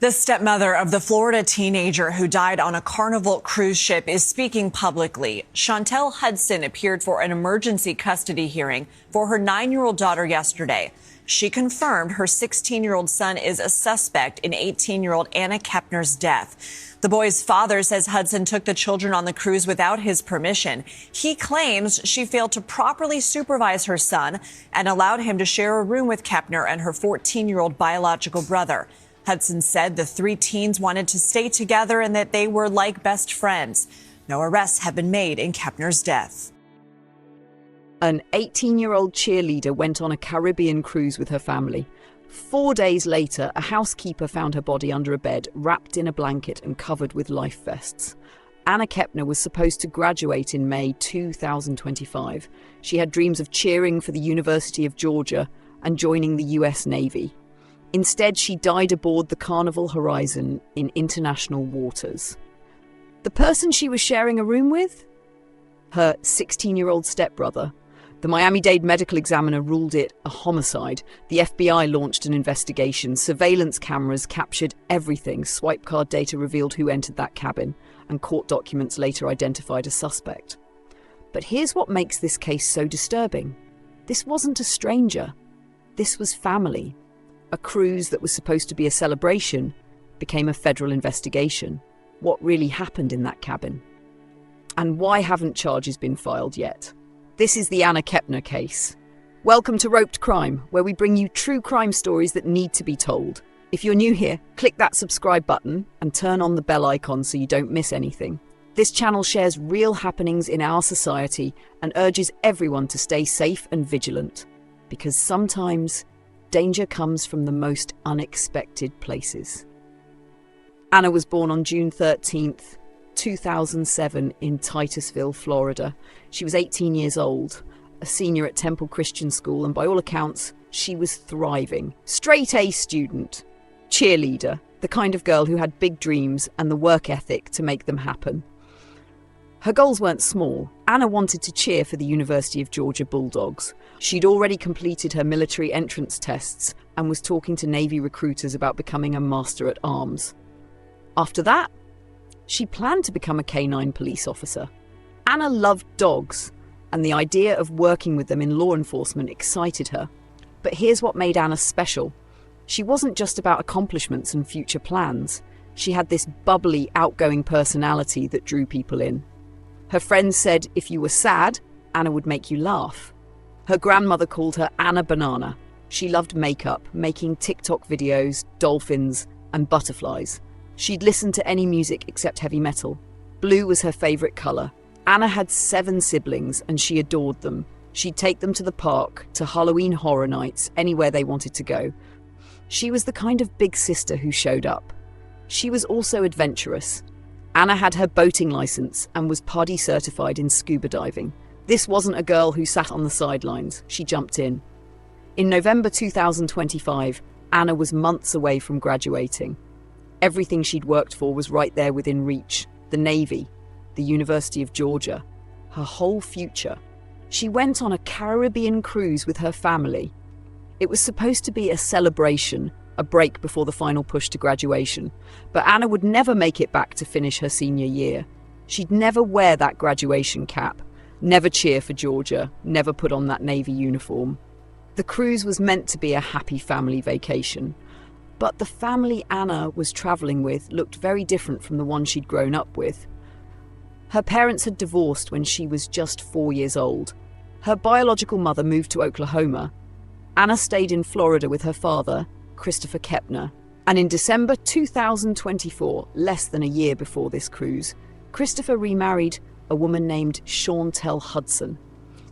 The stepmother of the Florida teenager who died on a Carnival cruise ship is speaking publicly. Chantel Hudson appeared for an emergency custody hearing for her 9-year-old daughter yesterday. She confirmed her 16-year-old son is a suspect in 18-year-old Anna Kepner's death. The boy's father says Hudson took the children on the cruise without his permission. He claims she failed to properly supervise her son and allowed him to share a room with Kepner and her 14-year-old biological brother. Hudson said the three teens wanted to stay together and that they were like best friends. No arrests have been made in Kepner's death. An 18-year-old cheerleader went on a Caribbean cruise with her family. 4 days later, a housekeeper found her body under a bed, wrapped in a blanket and covered with life vests. Anna Kepner was supposed to graduate in May 2025. She had dreams of cheering for the University of Georgia and joining the US Navy. Instead, she died aboard the Carnival Horizon in international waters. The person she was sharing a room with? Her 16-year-old stepbrother. The Miami-Dade medical examiner ruled it a homicide. The FBI launched an investigation. Surveillance cameras captured everything. Swipe card data revealed who entered that cabin, and court documents later identified a suspect. But here's what makes this case so disturbing. This wasn't a stranger. This was family. A cruise that was supposed to be a celebration became a federal investigation. What really happened in that cabin? And why haven't charges been filed yet? This is the Anna Kepner case. Welcome to Roped Crime, where we bring you true crime stories that need to be told. If you're new here, click that subscribe button and turn on the bell icon so you don't miss anything. This channel shares real happenings in our society and urges everyone to stay safe and vigilant, because sometimes danger comes from the most unexpected places. Anna was born on June 13th, 2007 in Titusville, Florida. She was 18 years old, a senior at Temple Christian School, and by all accounts, she was thriving. Straight A student, cheerleader, the kind of girl who had big dreams and the work ethic to make them happen. Her goals weren't small. Anna wanted to cheer for the University of Georgia Bulldogs. She'd already completed her military entrance tests and was talking to Navy recruiters about becoming a Master at Arms. After that, she planned to become a canine police officer. Anna loved dogs, and the idea of working with them in law enforcement excited her. But here's what made Anna special. She wasn't just about accomplishments and future plans. She had this bubbly, outgoing personality that drew people in. Her friends said if you were sad, Anna would make you laugh. Her grandmother called her Anna Banana. She loved makeup, making TikTok videos, dolphins, and butterflies. She'd listen to any music except heavy metal. Blue was her favourite colour. Anna had 7 siblings and she adored them. She'd take them to the park, to Halloween horror nights, anywhere they wanted to go. She was the kind of big sister who showed up. She was also adventurous. Anna had her boating licence and was PADI certified in scuba diving. This wasn't a girl who sat on the sidelines. She jumped in. In November 2025, Anna was months away from graduating. Everything she'd worked for was right there within reach. The Navy, the University of Georgia, her whole future. She went on a Caribbean cruise with her family. It was supposed to be a celebration, a break before the final push to graduation. But Anna would never make it back to finish her senior year. She'd never wear that graduation cap, never cheer for Georgia, never put on that Navy uniform. The cruise was meant to be a happy family vacation. But the family Anna was travelling with looked very different from the one she'd grown up with. Her parents had divorced when she was just 4 years old. Her biological mother moved to Oklahoma. Anna stayed in Florida with her father, Christopher Kepner. And in December 2024, less than a year before this cruise, Christopher remarried a woman named Chantel Hudson.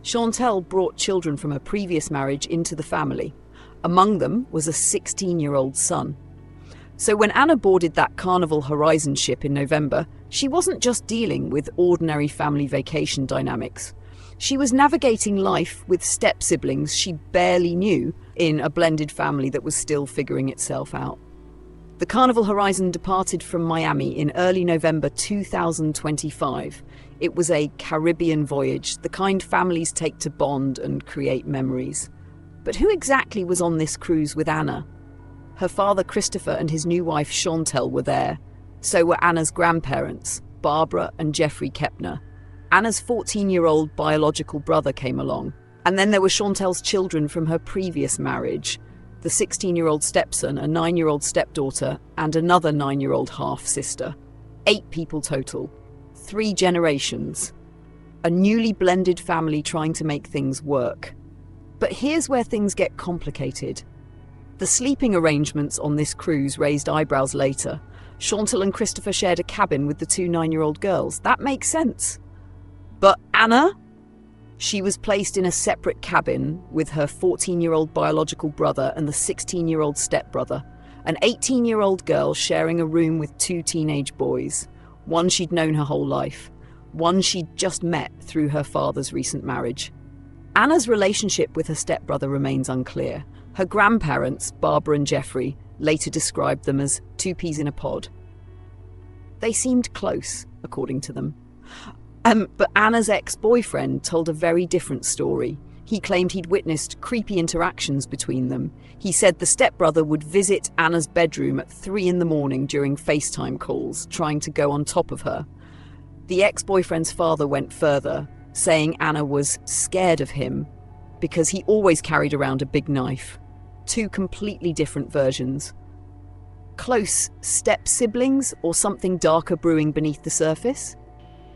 Chantel brought children from her previous marriage into the family. Among them was a 16-year-old son. So when Anna boarded that Carnival Horizon ship in November, she wasn't just dealing with ordinary family vacation dynamics. She was navigating life with step-siblings she barely knew in a blended family that was still figuring itself out. The Carnival Horizon departed from Miami in early November 2025. It was a Caribbean voyage, the kind families take to bond and create memories. But who exactly was on this cruise with Anna? Her father, Christopher, and his new wife, Chantel, were there. So were Anna's grandparents, Barbara and Jeffrey Kepner. Anna's 14-year-old biological brother came along. And then there were Chantel's children from her previous marriage, the 16-year-old stepson, a 9-year-old stepdaughter, and another 9-year-old half-sister. 8 people total. 3 generations. A newly blended family trying to make things work. But here's where things get complicated. The sleeping arrangements on this cruise raised eyebrows later. Chantal and Christopher shared a cabin with the 2 9-year-old girls. That makes sense. But Anna? She was placed in a separate cabin with her 14-year-old biological brother and the 16-year-old stepbrother. An 18-year-old girl sharing a room with 2 teenage boys. One she'd known her whole life. One she'd just met through her father's recent marriage. Anna's relationship with her stepbrother remains unclear. Her grandparents, Barbara and Jeffrey, later described them as 2 peas in a pod. They seemed close, according to them. But Anna's ex-boyfriend told a very different story. He claimed he'd witnessed creepy interactions between them. He said the stepbrother would visit Anna's bedroom at 3 in the morning during FaceTime calls, trying to go on top of her. The ex-boyfriend's father went further, saying Anna was scared of him because he always carried around a big knife. 2 completely different versions. Close step-siblings or something darker brewing beneath the surface?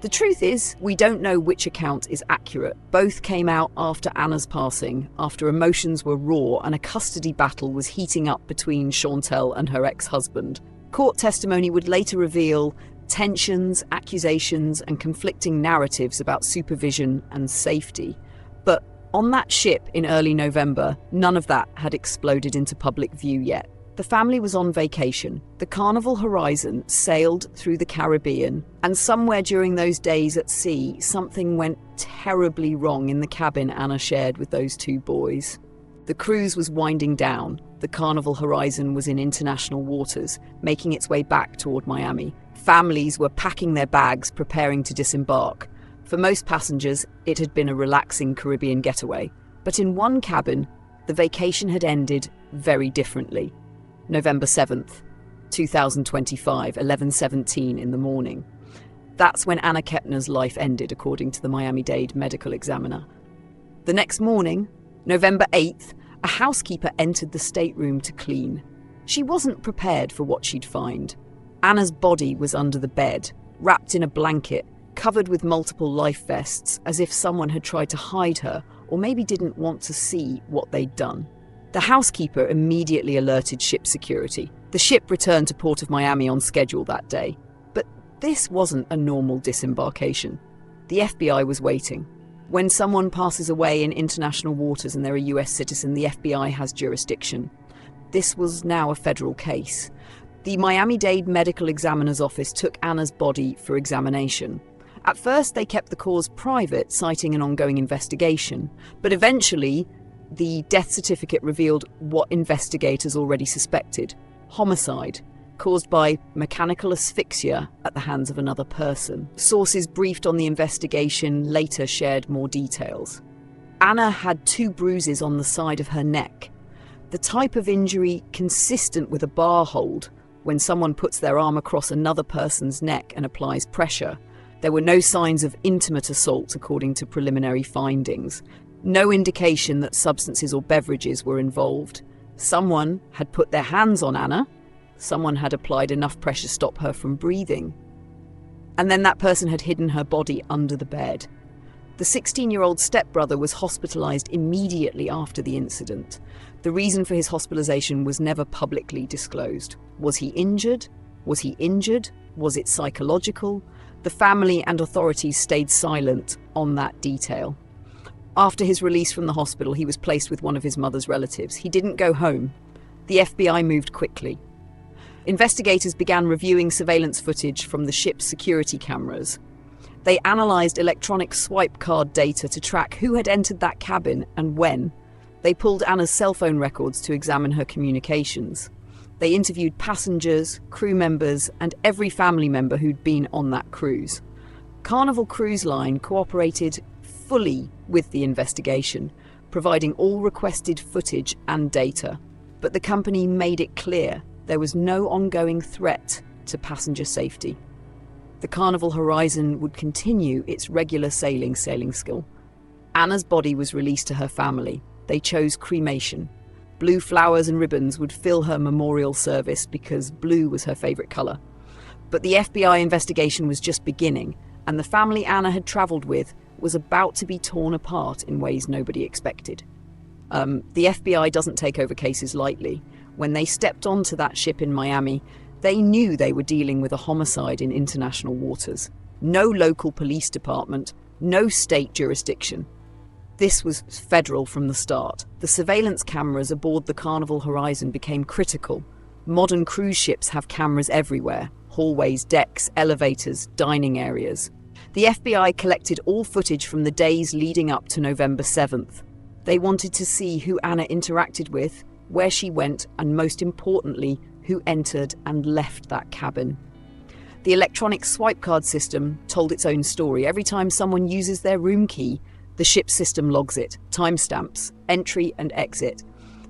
The truth is, we don't know which account is accurate. Both came out after Anna's passing, after emotions were raw and a custody battle was heating up between Chantel and her ex-husband. Court testimony would later reveal tensions, accusations, and conflicting narratives about supervision and safety. But on that ship in early November, none of that had exploded into public view yet. The family was on vacation. The Carnival Horizon sailed through the Caribbean, and somewhere during those days at sea, something went terribly wrong in the cabin Anna shared with those 2 boys. The cruise was winding down. The Carnival Horizon was in international waters, making its way back toward Miami. Families were packing their bags, preparing to disembark. For most passengers, it had been a relaxing Caribbean getaway. But in one cabin, the vacation had ended very differently. November 7th, 2025, 11:17 in the morning. That's when Anna Kepner's life ended, according to the Miami-Dade medical examiner. The next morning, November 8th, a housekeeper entered the stateroom to clean. She wasn't prepared for what she'd find. Anna's body was under the bed, wrapped in a blanket, covered with multiple life vests, as if someone had tried to hide her or maybe didn't want to see what they'd done. The housekeeper immediately alerted ship security. The ship returned to Port of Miami on schedule that day. But this wasn't a normal disembarkation. The FBI was waiting. When someone passes away in international waters and they're a US citizen, the FBI has jurisdiction. This was now a federal case. The Miami-Dade medical examiner's office took Anna's body for examination. At first, they kept the cause private, citing an ongoing investigation. But eventually, the death certificate revealed what investigators already suspected: homicide, caused by mechanical asphyxia at the hands of another person. Sources briefed on the investigation later shared more details. Anna had 2 bruises on the side of her neck, the type of injury consistent with a bar hold, when someone puts their arm across another person's neck and applies pressure. There were no signs of intimate assault, according to preliminary findings. No indication that substances or beverages were involved. Someone had put their hands on Anna. Someone had applied enough pressure to stop her from breathing. And then that person had hidden her body under the bed. The 16-year-old stepbrother was hospitalized immediately after the incident. The reason for his hospitalization was never publicly disclosed. Was he injured? Was he injured? Was it psychological? The family and authorities stayed silent on that detail. After his release from the hospital, he was placed with one of his mother's relatives. He didn't go home. The FBI moved quickly. Investigators began reviewing surveillance footage from the ship's security cameras. They analysed electronic swipe card data to track who had entered that cabin and when. They pulled Anna's cell phone records to examine her communications. They interviewed passengers, crew members, and every family member who'd been on that cruise. Carnival Cruise Line cooperated fully with the investigation, providing all requested footage and data. But the company made it clear there was no ongoing threat to passenger safety. The Carnival Horizon would continue its regular sailing skill. Anna's body was released to her family. They chose cremation. Blue flowers and ribbons would fill her memorial service because blue was her favorite color. But the FBI investigation was just beginning, and the family Anna had traveled with was about to be torn apart in ways nobody expected. The FBI doesn't take over cases lightly. When they stepped onto that ship in Miami, they knew they were dealing with a homicide in international waters. No local police department, no state jurisdiction. This was federal from the start. The surveillance cameras aboard the Carnival Horizon became critical. Modern cruise ships have cameras everywhere: hallways, decks, elevators, dining areas. The FBI collected all footage from the days leading up to November 7th. They wanted to see who Anna interacted with, where she went, and most importantly, who entered and left that cabin. The electronic swipe card system told its own story. Every time someone uses their room key, the ship's system logs it, timestamps, entry and exit.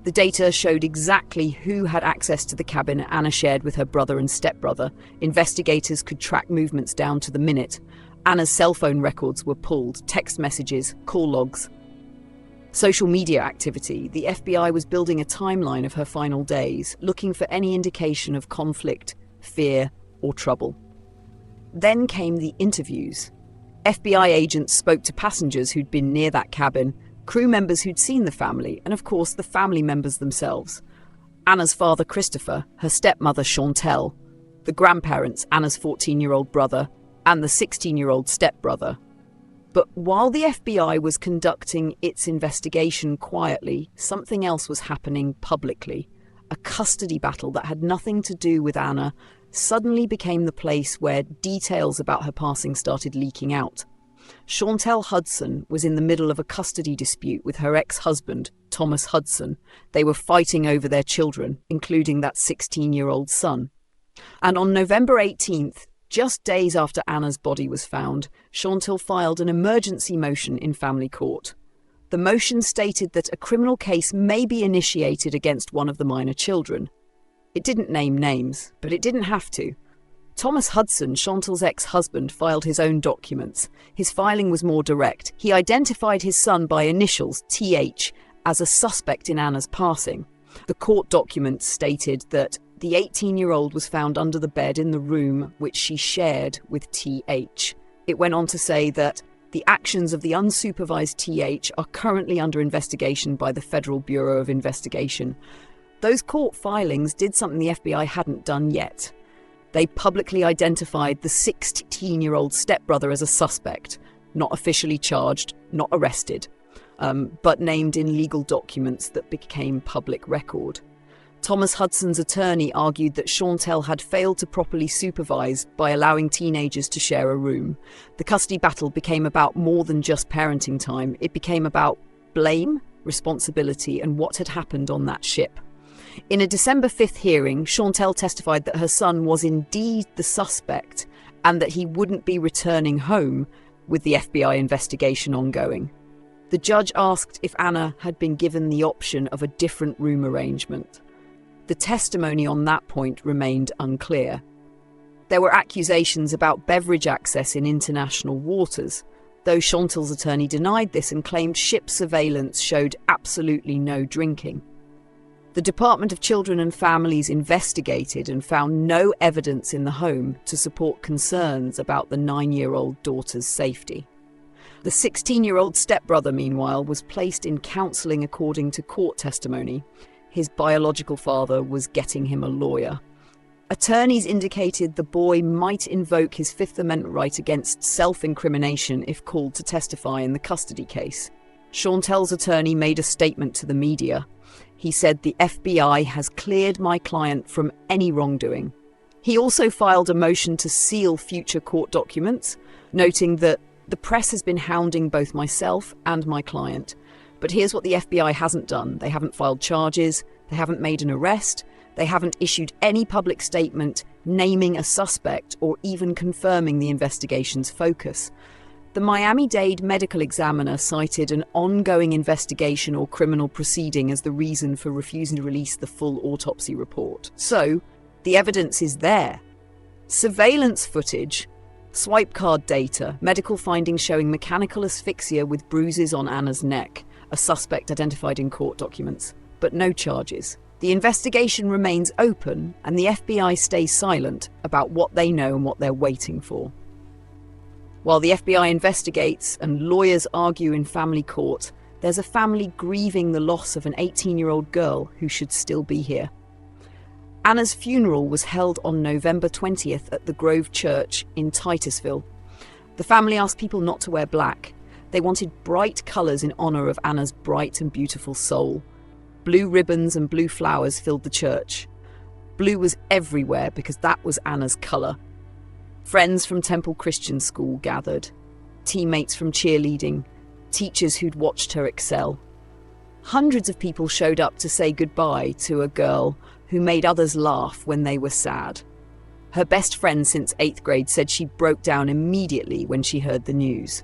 The data showed exactly who had access to the cabin Anna shared with her brother and stepbrother. Investigators could track movements down to the minute. Anna's cell phone records were pulled, text messages, call logs. Social media activity. The FBI was building a timeline of her final days, looking for any indication of conflict, fear, or trouble. Then came the interviews. FBI agents spoke to passengers who'd been near that cabin, crew members who'd seen the family, and of course the family members themselves. Anna's father, Christopher, her stepmother, Chantel, the grandparents, Anna's 14-year-old brother, and the 16-year-old stepbrother. But while the FBI was conducting its investigation quietly, something else was happening publicly. A custody battle that had nothing to do with Anna suddenly became the place where details about her passing started leaking out. Chantel Hudson was in the middle of a custody dispute with her ex-husband, Thomas Hudson. They were fighting over their children, including that 16-year-old son. And on November 18th, just days after Anna's body was found, Chantel filed an emergency motion in family court. The motion stated that a criminal case may be initiated against one of the minor children. It didn't name names, but it didn't have to. Thomas Hudson, Chantel's ex-husband, filed his own documents. His filing was more direct. He identified his son by initials, TH, as a suspect in Anna's passing. The court documents stated that the 18-year-old was found under the bed in the room which she shared with TH. It went on to say that the actions of the unsupervised TH are currently under investigation by the Federal Bureau of Investigation. Those court filings did something the FBI hadn't done yet. They publicly identified the 16-year-old stepbrother as a suspect, not officially charged, not arrested, but named in legal documents that became public record. Thomas Hudson's attorney argued that Chantel had failed to properly supervise by allowing teenagers to share a room. The custody battle became about more than just parenting time. It became about blame, responsibility, and what had happened on that ship. In a December 5th hearing, Chantel testified that her son was indeed the suspect and that he wouldn't be returning home with the FBI investigation ongoing. The judge asked if Anna had been given the option of a different room arrangement. The testimony on that point remained unclear. There were accusations about beverage access in international waters, though Chantel's attorney denied this and claimed ship surveillance showed absolutely no drinking. The Department of Children and Families investigated and found no evidence in the home to support concerns about the 9-year-old daughter's safety. The 16-year-old stepbrother, meanwhile, was placed in counselling according to court testimony. His biological father was getting him a lawyer. Attorneys indicated the boy might invoke his Fifth Amendment right against self-incrimination if called to testify in the custody case. Chantel's attorney made a statement to the media. He said the FBI has cleared my client from any wrongdoing. He also filed a motion to seal future court documents, noting that the press has been hounding both myself and my client. But here's what the FBI hasn't done. They haven't filed charges, they haven't made an arrest, they haven't issued any public statement naming a suspect or even confirming the investigation's focus. The Miami-Dade medical examiner cited an ongoing investigation or criminal proceeding as the reason for refusing to release the full autopsy report. So, the evidence is there. Surveillance footage, swipe card data, medical findings showing mechanical asphyxia with bruises on Anna's neck, a suspect identified in court documents, but no charges. The investigation remains open, and the FBI stays silent about what they know and what they're waiting for. While the FBI investigates and lawyers argue in family court, there's a family grieving the loss of an 18-year-old girl who should still be here. Anna's funeral was held on November 20th at the Grove Church in Titusville. The family asked people not to wear black. They wanted bright colours in honour of Anna's bright and beautiful soul. Blue ribbons and blue flowers filled the church. Blue was everywhere because that was Anna's colour. Friends from Temple Christian School gathered, teammates from cheerleading, teachers who'd watched her excel. Hundreds of people showed up to say goodbye to a girl who made others laugh when they were sad. Her best friend since 8th grade said she broke down immediately when she heard the news.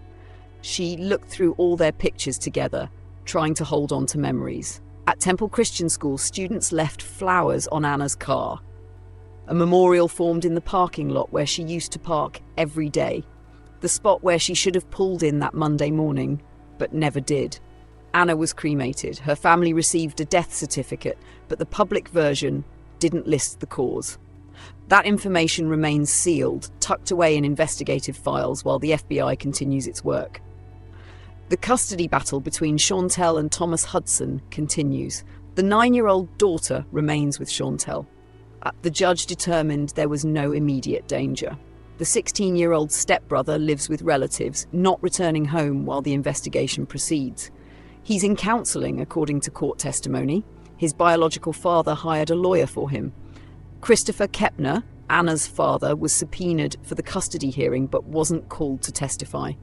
She looked through all their pictures together, trying to hold on to memories. At Temple Christian School, students left flowers on Anna's car. A memorial formed in the parking lot where she used to park every day, the spot where she should have pulled in that Monday morning, but never did. Anna was cremated. Her family received a death certificate, but the public version didn't list the cause. That information remains sealed, tucked away in investigative files while the FBI continues its work. The custody battle between Chantel and Thomas Hudson continues. The 9-year-old daughter remains with Chantel. The judge determined there was no immediate danger. The 16-year-old stepbrother lives with relatives, not returning home while the investigation proceeds. He's in counselling, according to court testimony. His biological father hired a lawyer for him. Christopher Kepner, Anna's father, was subpoenaed for the custody hearing but wasn't called to testify.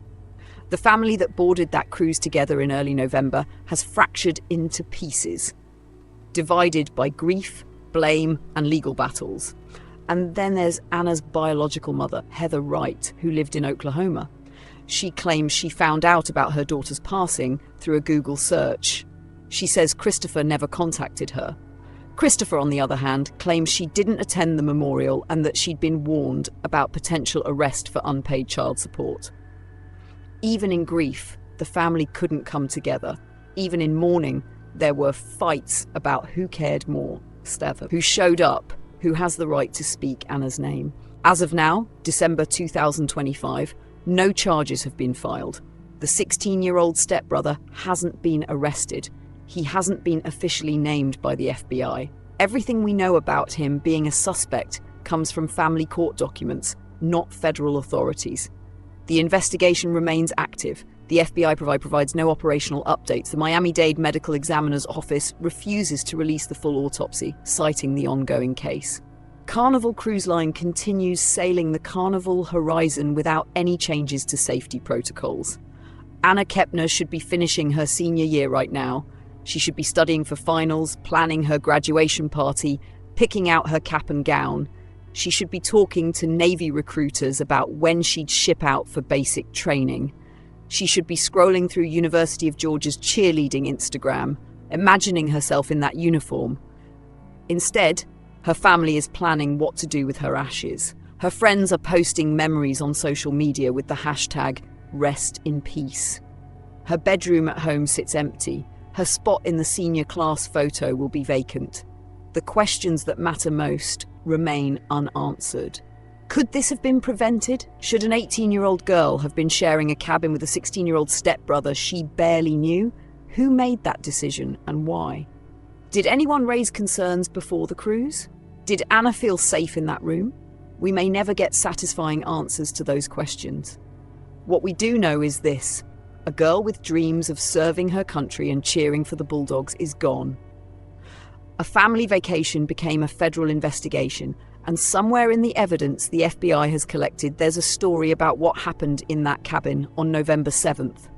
The family that boarded that cruise together in early November has fractured into pieces, divided by grief, blame and legal battles. And then there's Anna's biological mother, Heather Wright, who lived in Oklahoma. She claims she found out about her daughter's passing through a Google search. She says Christopher never contacted her. Christopher, on the other hand, claims she didn't attend the memorial and that she'd been warned about potential arrest for unpaid child support. Even in grief, the family couldn't come together. Even in mourning, there were fights about who cared more. Stepbrother, who showed up, who has the right to speak Anna's name. As of now, December 2025, no charges have been filed. The 16-year-old stepbrother hasn't been arrested. He hasn't been officially named by the FBI. Everything we know about him being a suspect comes from family court documents, not federal authorities. The investigation remains active. The FBI provides no operational updates. The Miami-Dade medical examiner's office refuses to release the full autopsy, citing the ongoing case. Carnival Cruise Line continues sailing the Carnival Horizon without any changes to safety protocols. Anna Kepner should be finishing her senior year right now. She should be studying for finals, planning her graduation party, picking out her cap and gown. She should be talking to Navy recruiters about when she'd ship out for basic training. She should be scrolling through University of Georgia's cheerleading Instagram, imagining herself in that uniform. Instead, her family is planning what to do with her ashes. Her friends are posting memories on social media with the hashtag Rest in Peace. Her bedroom at home sits empty. Her spot in the senior class photo will be vacant. The questions that matter most remain unanswered. Could this have been prevented? Should an 18-year-old girl have been sharing a cabin with a 16-year-old stepbrother she barely knew? Who made that decision and why? Did anyone raise concerns before the cruise? Did Anna feel safe in that room? We may never get satisfying answers to those questions. What we do know is this: a girl with dreams of serving her country and cheering for the Bulldogs is gone. A family vacation became a federal investigation, and somewhere in the evidence the FBI has collected, there's a story about what happened in that cabin on November 7th.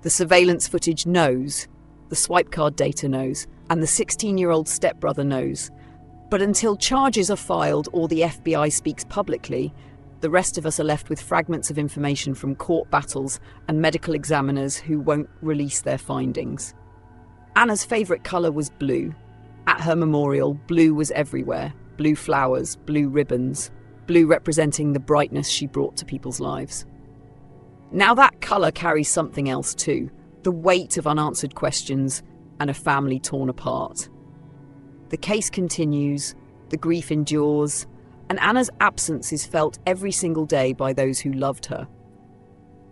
The surveillance footage knows, the swipe card data knows, and the 16-year-old stepbrother knows. But until charges are filed or the FBI speaks publicly, The rest of us are left with fragments of information from court battles and medical examiners who won't release their findings. Anna's favourite colour was blue. At her memorial, blue was everywhere. Blue flowers, blue ribbons, blue representing the brightness she brought to people's lives. Now that colour carries something else too, the weight of unanswered questions and a family torn apart. The case continues, the grief endures, and Anna's absence is felt every single day by those who loved her.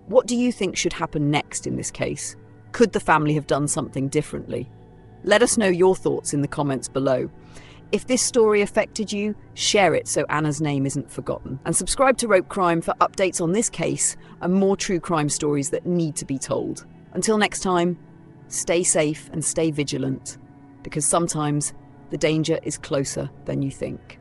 What do you think should happen next in this case? Could the family have done something differently? Let us know your thoughts in the comments below. If this story affected you, share it so Anna's name isn't forgotten. And subscribe to Rope Crime for updates on this case and more true crime stories that need to be told. Until next time, stay safe and stay vigilant, because sometimes the danger is closer than you think.